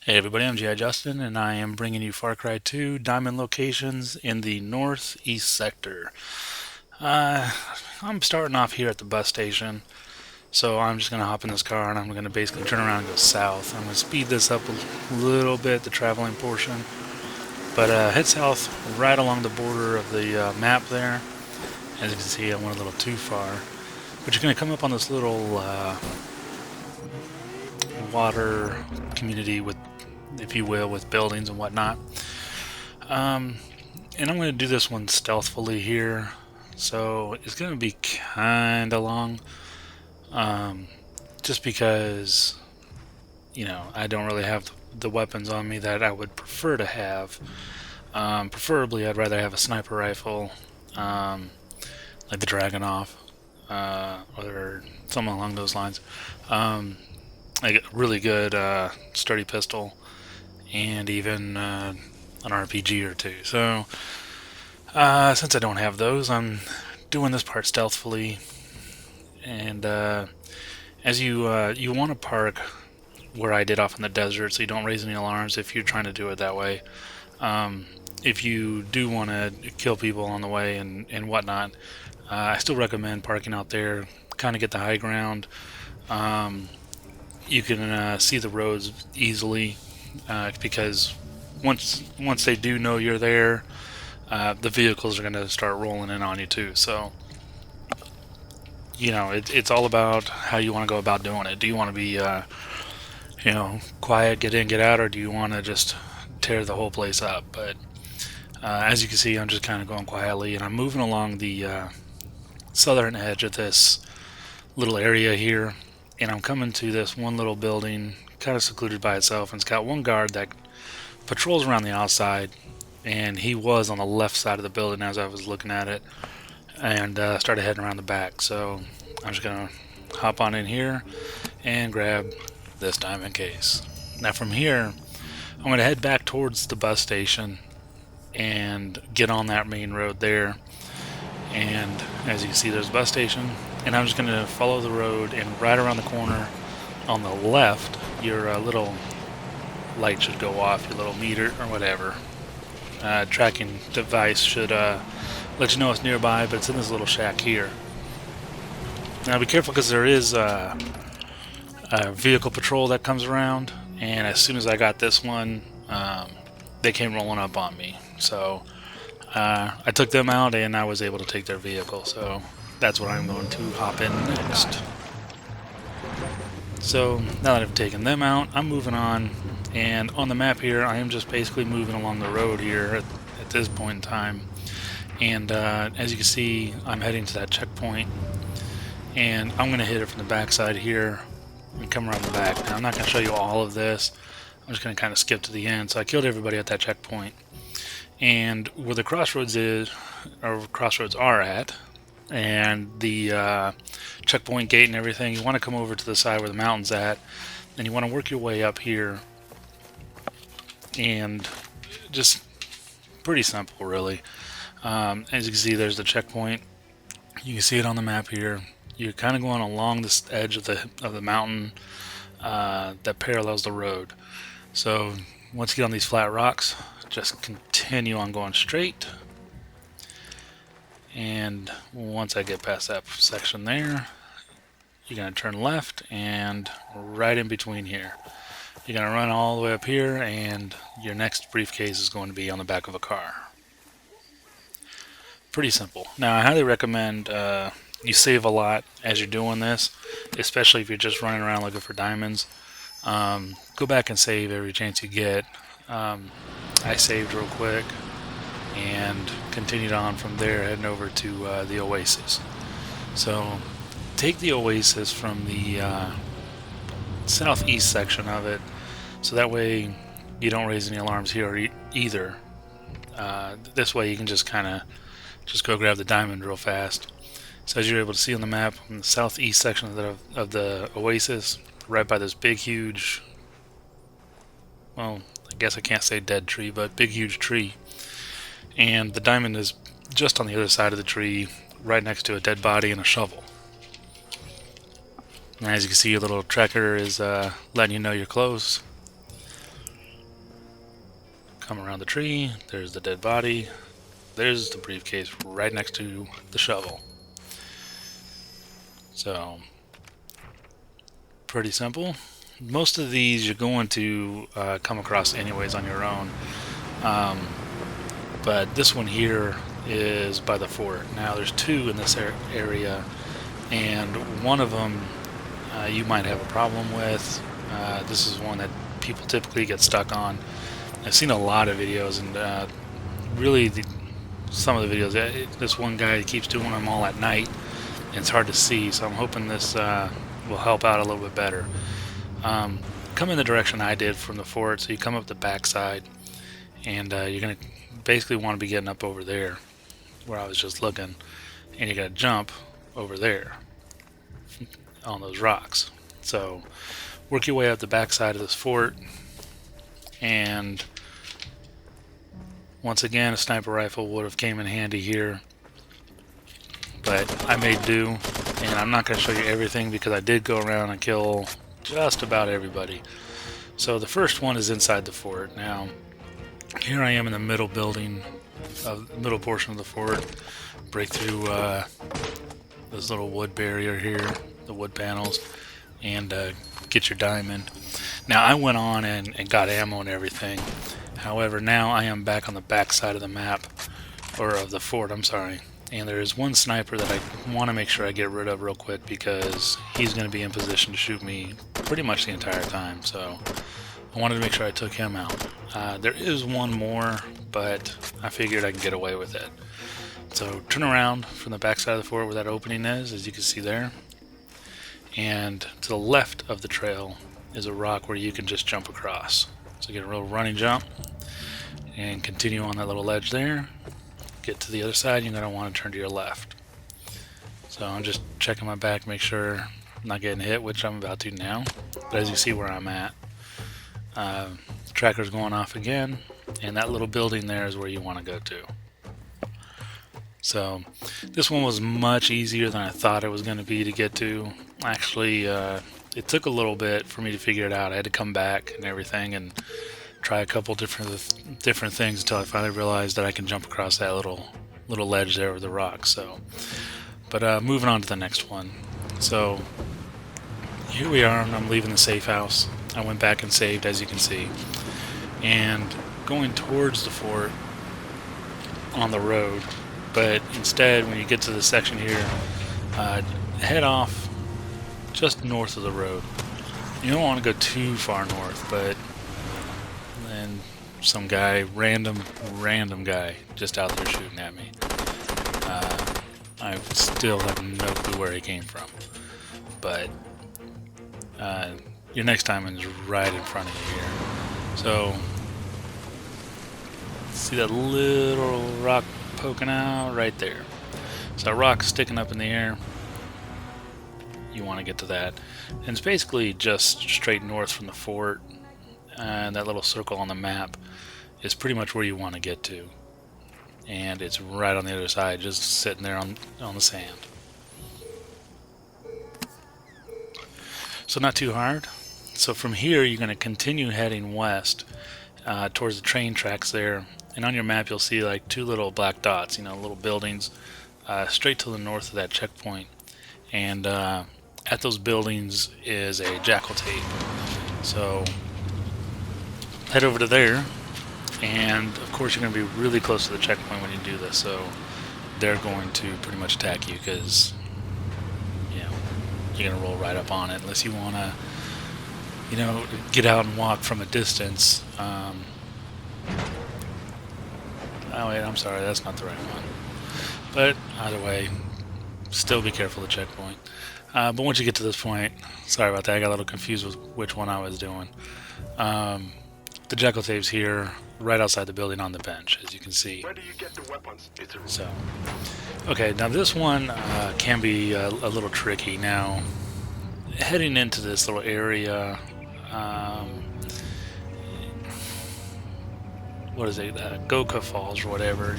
Hey everybody, I'm G.I. Justin, and I am bringing you Far Cry 2 Diamond Locations in the Northeast Sector. Uh, I'm starting off here at the bus station, so I'm just going to hop in this car and I'm going to basically turn around and go south. I'm going to speed this up a little bit, the traveling portion, but head south right along the border of the map there. As you can see, I went a little too far, but you're going to come up on this little water community with, if you will, with buildings and whatnot. Um, and I'm going to do this one stealthily here, so it's going to be kind of long, um, just because I don't really have the weapons on me that I would prefer to have. Preferably, I'd rather have a sniper rifle, um, like the Dragonov, or something along those lines. Like a really good sturdy pistol, and even an RPG or two. So since I don't have those, I'm doing this part stealthily. And as you want to park where I did off in the desert, so you don't raise any alarms if you're trying to do it that way. Um, if you do want to kill people on the way and whatnot, I still recommend parking out there. Kind of get the high ground. Um, you can see the roads easily because once they do know you're there, the vehicles are going to start rolling in on you too. So, it's all about how you want to go about doing it. Do you want to be, quiet, get in, get out, or do you want to just tear the whole place up? But as you can see, I'm just kind of going quietly, and I'm moving along the southern edge of this little area here, and I'm coming to this one little building, kind of secluded by itself, and it's got one guard that patrols around the outside, and he was on the left side of the building as I was looking at it, and started heading around the back. So I'm just gonna hop on in here and grab this diamond case. Now from here, I'm gonna head back towards the bus station and get on that main road there. And as you can see, there's a bus station, and I'm just gonna follow the road, and right around the corner on the left, your little light should go off, your little meter or whatever. Tracking device should let you know it's nearby, but it's in this little shack here. Now be careful because there is a vehicle patrol that comes around, and as soon as I got this one, they came rolling up on me. So I took them out, and I was able to take their vehicle. So that's what I'm going to hop in next. So now that I've taken them out, I'm moving on, and on the map here, I am just basically moving along the road here at this point in time. And as you can see, I'm heading to that checkpoint, and I'm going to hit it from the backside here and come around the back. Now, I'm not going to show you all of this. I'm just going to kind of skip to the end. So I killed everybody at that checkpoint, and where the crossroads is, or crossroads are at, and the checkpoint gate and everything, you want to come over to the side where the mountain's at, and you want to work your way up here, and just pretty simple, really. As you can see, there's the checkpoint. You can see it on the map here. You're kind of going along this edge of the mountain that parallels the road. So once you get on these flat rocks, just continue on going straight. And once I get past that section there, you're going to turn left, and right in between here, you're going to run all the way up here, and your next briefcase is going to be on the back of a car. Pretty simple. Now, I highly recommend you save a lot as you're doing this, especially if you're just running around looking for diamonds. Go back and save every chance you get. I saved real quick and continued on from there, heading over to the Oasis. So take the Oasis from the southeast section of it, so that way you don't raise any alarms here either. This way you can just kind of just go grab the diamond real fast. So as you're able to see on the map, in the southeast section of the Oasis, right by this big huge, well, I guess I can't say dead tree, but big huge tree. And the diamond is just on the other side of the tree, right next to a dead body and a shovel. And as you can see, your little tracker is letting you know you're close. Come around the tree, there's the dead body, there's the briefcase right next to the shovel. So, pretty simple. Most of these you're going to come across anyways on your own. But this one here is by the fort. Now there's two in this area, and one of them you might have a problem with. This is one that people typically get stuck on. I've seen a lot of videos, and really some of the videos, this one guy keeps doing them all at night, and it's hard to see, so I'm hoping this will help out a little bit better. Come in the direction I did from the fort, so you come up the backside, and you're going to basically want to be getting up over there, where I was just looking, and you're going to jump over there on those rocks. So work your way up the backside of this fort, and once again a sniper rifle would have came in handy here, but I made do, and I'm not going to show you everything because I did go around and kill just about everybody. So the first one is inside the fort. Now here I am in the middle building, middle portion of the fort. Break through this little wood barrier here, the wood panels, and get your diamond. Now I went on and got ammo and everything. However, now I am back on the back side of the map, or of the fort, I'm sorry. And there is one sniper that I want to make sure I get rid of real quick, because he's going to be in position to shoot me pretty much the entire time. So I wanted to make sure I took him out. There is one more, but I figured I could get away with it. So turn around from the back side of the fort where that opening is, as you can see there. And to the left of the trail is a rock where you can just jump across. So get a real running jump and continue on that little ledge there. Get to the other side, you're going to want to turn to your left. So I'm just checking my back, make sure I'm not getting hit, which I'm about to now. But as you see where I'm at, the tracker's going off again, and that little building there is where you want to go to. So this one was much easier than I thought it was going to be to get to. Actually, it took a little bit for me to figure it out. I had to come back and everything and try a couple different things until I finally realized that I can jump across that little ledge there with the rocks. So, but moving on to the next one. So here we are. I'm leaving the safe house. I went back and saved, as you can see, and going towards the fort on the road. But instead, when you get to the section here, head off just north of the road. You don't want to go too far north, but then some guy, random guy, just out there shooting at me. I still have no clue where he came from, but your next time is right in front of you here. So see that little rock poking out right there? So that rock sticking up in the air, you want to get to that, and it's basically just straight north from the fort, and that little circle on the map is pretty much where you want to get to, and it's right on the other side, just sitting there on the sand. So not too hard. So from here you're going to continue heading west towards the train tracks there, and on your map you'll see like two little black dots, little buildings straight to the north of that checkpoint, and at those buildings is a Jackal tape. So head over to there, and of course you're going to be really close to the checkpoint when you do this, so they're going to pretty much attack you, because you're going to roll right up on it unless you want to get out and walk from a distance. Oh wait, I'm sorry, that's not the right one. But either way, still be careful of the checkpoint. But once you get to this point, sorry about that, I got a little confused with which one I was doing. The Jackal tape's here, right outside the building on the bench, as you can see. Where do you get the weapons? So, okay, now this one can be a little tricky. Now, heading into this little area, what is it, Goka Falls or whatever,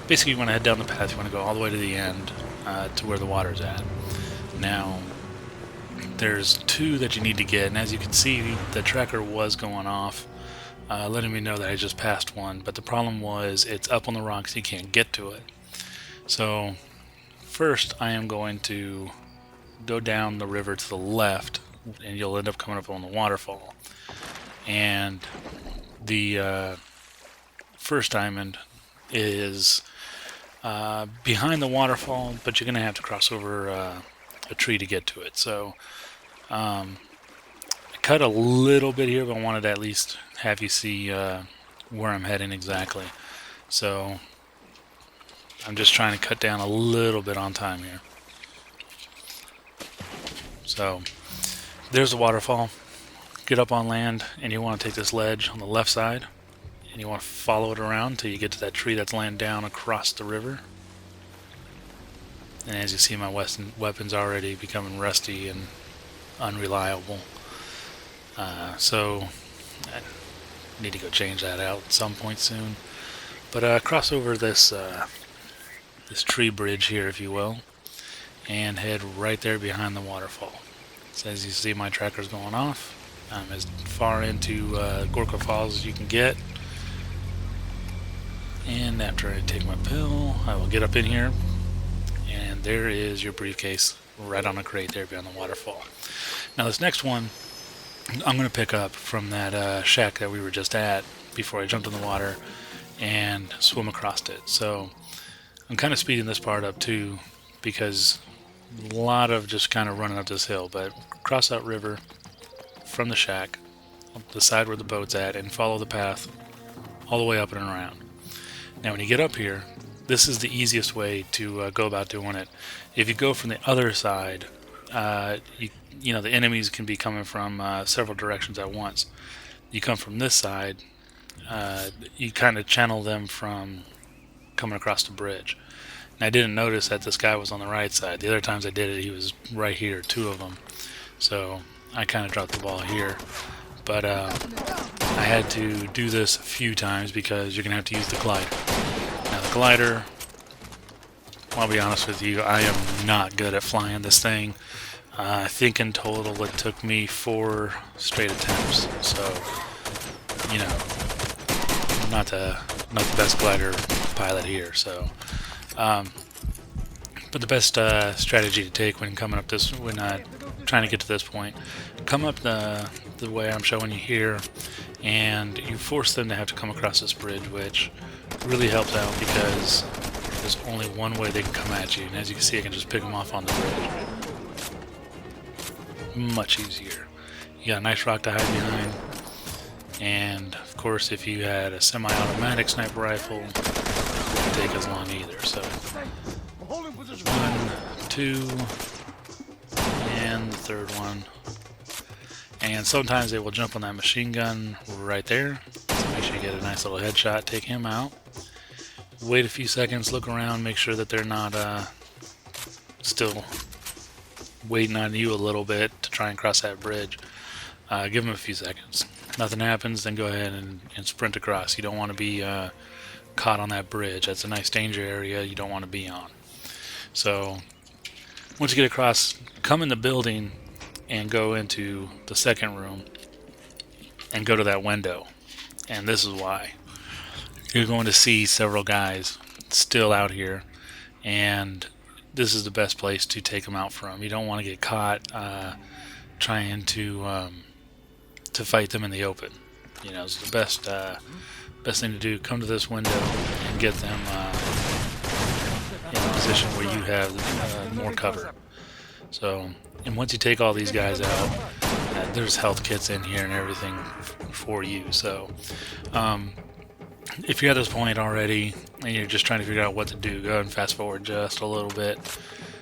basically you want to head down the path, you want to go all the way to the end, to where the water's at. Now, there's two that you need to get, and as you can see, the tracker was going off letting me know that I just passed one. But the problem was it's up on the rocks, you can't get to it. So first I am going to go down the river to the left, and you'll end up coming up on the waterfall. And the first diamond is behind the waterfall, but you're going to have to cross over a tree to get to it. So I cut a little bit here, but I wanted to at least have you see where I'm heading exactly. So I'm just trying to cut down a little bit on time here. So there's the waterfall. Get up on land, and you want to take this ledge on the left side, and you want to follow it around until you get to that tree that's laying down across the river. And as you see, my weapon's already becoming rusty and unreliable. So I need to go change that out at some point soon. But cross over this this tree bridge here, if you will, and head right there behind the waterfall. So as you see, my tracker's going off. I'm as far into Goka Falls as you can get. And after I take my pill, I will get up in here, and there is your briefcase right on a crate there behind the waterfall. Now this next one I'm going to pick up from that shack that we were just at before I jumped in the water and swim across it. So I'm kind of speeding this part up too, because a lot of just kind of running up this hill. But cross that river from the shack, up the side where the boat's at, and follow the path all the way up and around. Now when you get up here, this is the easiest way to go about doing it. If you go from the other side, you know, the enemies can be coming from several directions at once. You come from this side, you kind of channel them from coming across the bridge. And I didn't notice that this guy was on the right side. The other times I did it, he was right here, two of them. So I kind of dropped the ball here. But I had to do this a few times because you're going to have to use the glider. Now the glider, I'll be honest with you, I am not good at flying this thing. I think in total it took me 4 straight attempts. So, you know, not the best glider pilot here. So, but the best strategy to take when coming up this, when trying to get to this point, come up the way I'm showing you here, and you force them to have to come across this bridge, which really helps out because there's only one way they can come at you. And as you can see, I can just pick them off on the bridge. Much easier. You got a nice rock to hide behind, and of course if you had a semi-automatic sniper rifle, it wouldn't take as long either. So 1, 2, and the third one. And sometimes they will jump on that machine gun right there, so make sure you get a nice little headshot, take him out. Wait a few seconds, look around, make sure that they're not still waiting on you a little bit to try and cross that bridge. Give them a few seconds. Nothing happens, then go ahead and sprint across. You don't want to be caught on that bridge. That's a nice danger area you don't want to be on. So once you get across, come in the building and go into the second room and go to that window. And this is why. You're going to see several guys still out here, and this is the best place to take them out from. You don't want to get caught trying to fight them in the open. You know, it's the best thing to do. Come to this window and get them in a position where you have more cover. So, and once you take all these guys out, there's health kits in here and everything for you. So, if you're at this point already and you're just trying to figure out what to do, go ahead and fast forward just a little bit,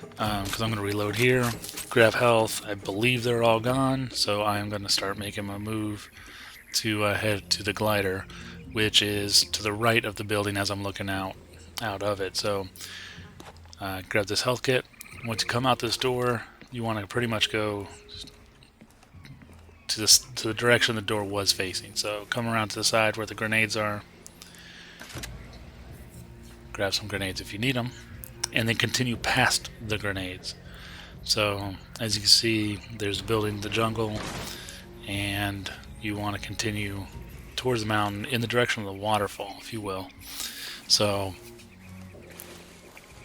because I'm going to reload here, grab health. I believe they're all gone, so I'm going to start making my move to head to the glider, which is to the right of the building as I'm looking out of it. So grab this health kit. Once you come out this door, you want to pretty much go to the direction the door was facing. So come around to the side where the grenades are. Grab some grenades if you need them, and then continue past the grenades. So as you can see, there's a building in the jungle, and you want to continue towards the mountain in the direction of the waterfall, if you will. So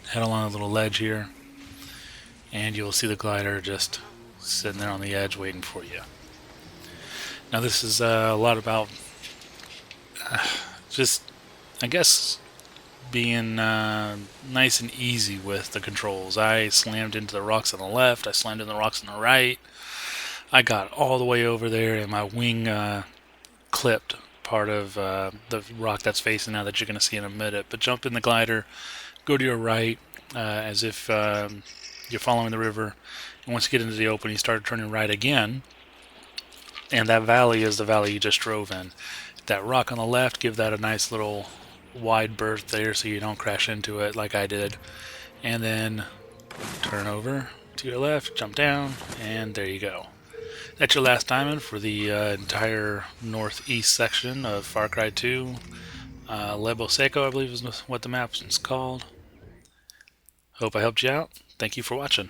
head along a little ledge here, and you'll see the glider just sitting there on the edge waiting for you. Now this is a lot about just, I guess, being nice and easy with the controls. I slammed into the rocks on the left, I slammed into the rocks on the right. I got all the way over there, and my wing clipped part of the rock that's facing now that you're going to see in a minute. But jump in the glider, go to your right as if you're following the river. And once you get into the open, you start turning right again. And that valley is the valley you just drove in. That rock on the left, give that a nice little wide berth there so you don't crash into it like I did. And then turn over to your left, jump down, and there you go. That's your last diamond for the entire northeast section of Far Cry 2. Leboa Sako, I believe is what the map is called. Hope I helped you out. Thank you for watching.